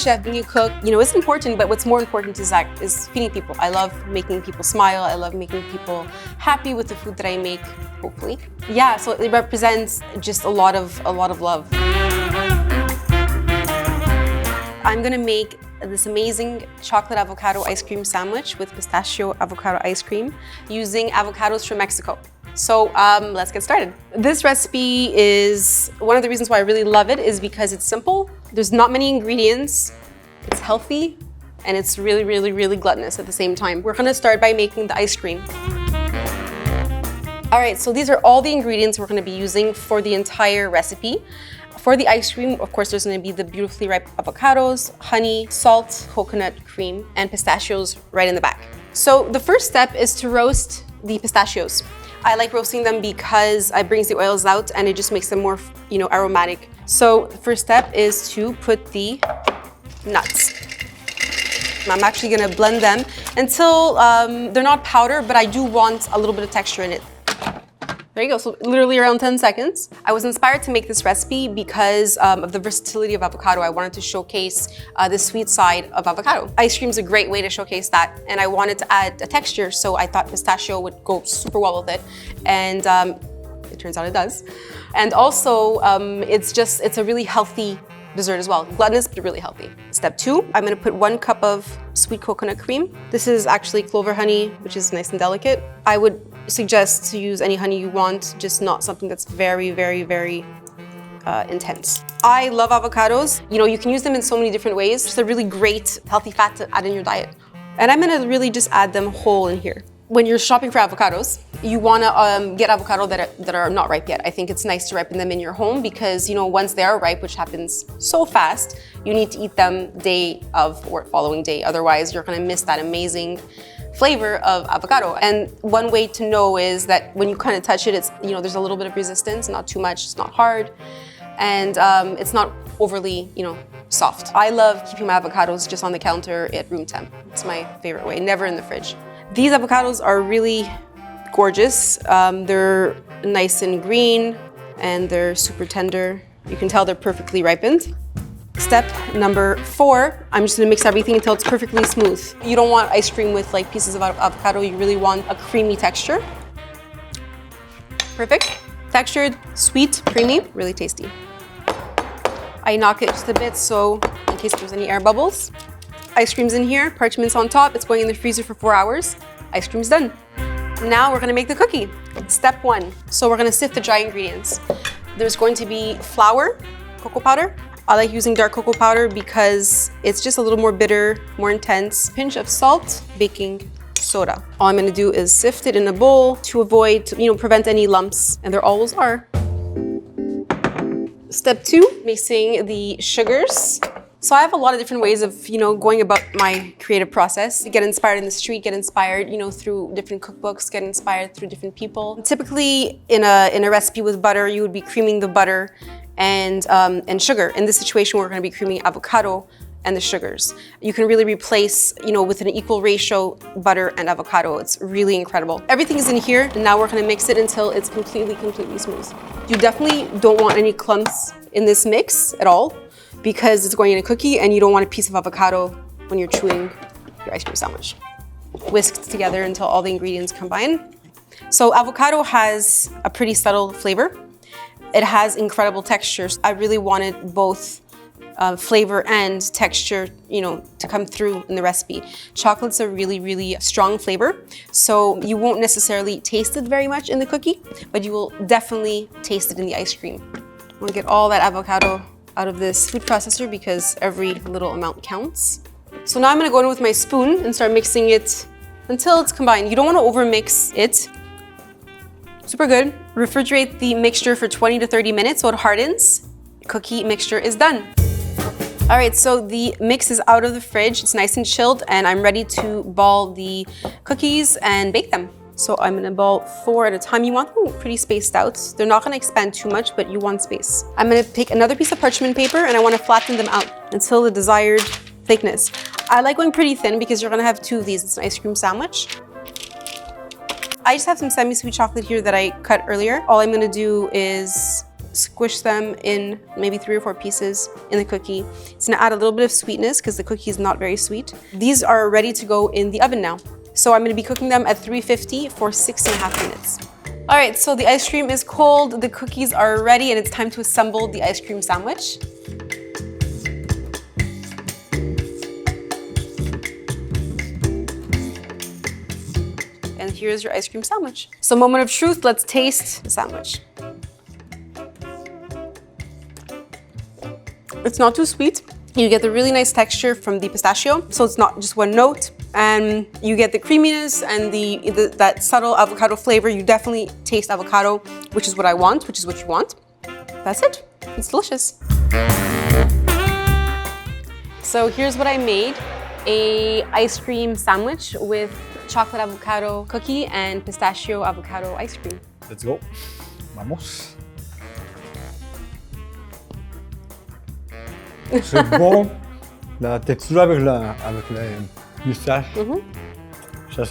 chef, being a cook, you know, it's important, but what's more important is feeding people. I love making people smile. I love making people happy with the food that I make, hopefully. Yeah, so it represents just a lot of love. I'm gonna make this amazing chocolate avocado ice cream sandwich with pistachio avocado ice cream using avocados from Mexico. So let's get started. This recipe is, one of the reasons why I really love it is because it's simple. There's not many ingredients, it's healthy, and it's really gluttonous at the same time. We're gonna start by making the ice cream. All right, so these are all the ingredients we're gonna be using for the entire recipe. For the ice cream, of course, there's gonna be the beautifully ripe avocados, honey, salt, coconut cream, and pistachios right in the back. So the first step is to roast the pistachios. I like roasting them because it brings the oils out and it just makes them more, you know, aromatic. So the first step is to put the nuts. I'm actually gonna blend them until they're not powder, but I do want a little bit of texture in it. There you go, so literally around 10 seconds. I was inspired to make this recipe because of the versatility of avocado. I wanted to showcase the sweet side of avocado. Ice cream is a great way to showcase that, and I wanted to add a texture, so I thought pistachio would go super well with it, and it turns out it does. And also, it's a really healthy dessert as well. Gluttonous, but really healthy. Step 2, I'm gonna put 1 cup of sweet coconut cream. This is actually clover honey, which is nice and delicate. I would suggest to use any honey you want, just not something that's very intense. I love avocados. You know, you can use them in so many different ways. It's a really great healthy fat to add in your diet. And I'm gonna really just add them whole in here. When you're shopping for avocados, you wanna get avocado that are not ripe yet. I think it's nice to ripen them in your home because, you know, once they are ripe, which happens so fast, you need to eat them day of or following day. Otherwise, you're gonna miss that amazing flavor of avocado. And one way to know is that when you kind of touch it, it's, you know, there's a little bit of resistance, not too much, it's not hard, and it's not overly, you know, soft. I love keeping my avocados just on the counter at room temp. It's my favorite way, never in the fridge. These avocados are really gorgeous. They're nice and green, and they're super tender. You can tell they're perfectly ripened. Step number 4, I'm just gonna mix everything until it's perfectly smooth. You don't want ice cream with like pieces of avocado, you really want a creamy texture. Perfect. Textured, sweet, creamy, really tasty. I knock it just a bit so in case there's any air bubbles. Ice cream's in here, parchment's on top, it's going in the freezer for 4 hours. Ice cream's done. Now we're gonna make the cookie. Step 1, so we're gonna sift the dry ingredients. There's going to be flour, cocoa powder. I like using dark cocoa powder because it's just a little more bitter, more intense. Pinch of salt, baking soda. All I'm gonna do is sift it in a bowl to avoid, you know, prevent any lumps, and there always are. Step 2, mixing the sugars. So I have a lot of different ways of, you know, going about my creative process. Get inspired in the street, get inspired, you know, through different cookbooks, get inspired through different people. Typically, in a recipe with butter, you would be creaming the butter and sugar. In this situation, we're gonna be creaming avocado and the sugars. You can really replace, you know, with an equal ratio, butter and avocado. It's really incredible. Everything is in here, and now we're gonna mix it until it's completely smooth. You definitely don't want any clumps in this mix at all because it's going in a cookie and you don't want a piece of avocado when you're chewing your ice cream sandwich. Whisked together until all the ingredients combine. So avocado has a pretty subtle flavor. It has incredible textures. I really wanted both flavor and texture, you know, to come through in the recipe. Chocolate's a really strong flavor, so you won't necessarily taste it very much in the cookie, but you will definitely taste it in the ice cream. I'm gonna get all that avocado out of this food processor because every little amount counts. So now I'm gonna go in with my spoon and start mixing it until it's combined. You don't wanna overmix it. Super good. Refrigerate the mixture for 20 to 30 minutes so it hardens. Cookie mixture is done. All right, so the mix is out of the fridge. It's nice and chilled, and I'm ready to ball the cookies and bake them. So I'm gonna ball 4 at a time. You want them pretty spaced out. They're not gonna expand too much, but you want space. I'm gonna take another piece of parchment paper and I wanna flatten them out until the desired thickness. I like going pretty thin because you're gonna have 2 of these. It's an ice cream sandwich. I just have some semi-sweet chocolate here that I cut earlier. All I'm gonna do is squish them in maybe 3 or 4 pieces in the cookie. It's gonna add a little bit of sweetness because the cookie is not very sweet. These are ready to go in the oven now. So I'm gonna be cooking them at 350 for 6.5 minutes. All right, so the ice cream is cold, the cookies are ready, and it's time to assemble the ice cream sandwich. And here's your ice cream sandwich. So moment of truth, let's taste the sandwich. It's not too sweet. You get the really nice texture from the pistachio, so it's not just one note. And you get the creaminess and that subtle avocado flavor. You definitely taste avocado, which is what I want, which is what you want. That's it. It's delicious. So here's what I made. An ice cream sandwich with chocolate avocado cookie and pistachio avocado ice cream. Let's go. Vamos. C'est bon. La texture avec le pistache, ça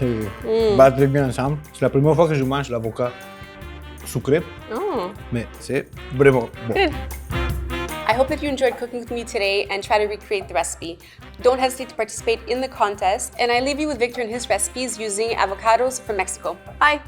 va très bien ensemble. C'est la première fois que je mange l'avocat sucré, mais c'est vraiment bon. Good. I hope that you enjoyed cooking with me today and try to recreate the recipe. Don't hesitate to participate in the contest, and I leave you with Victor and his recipes using avocados from Mexico. Bye.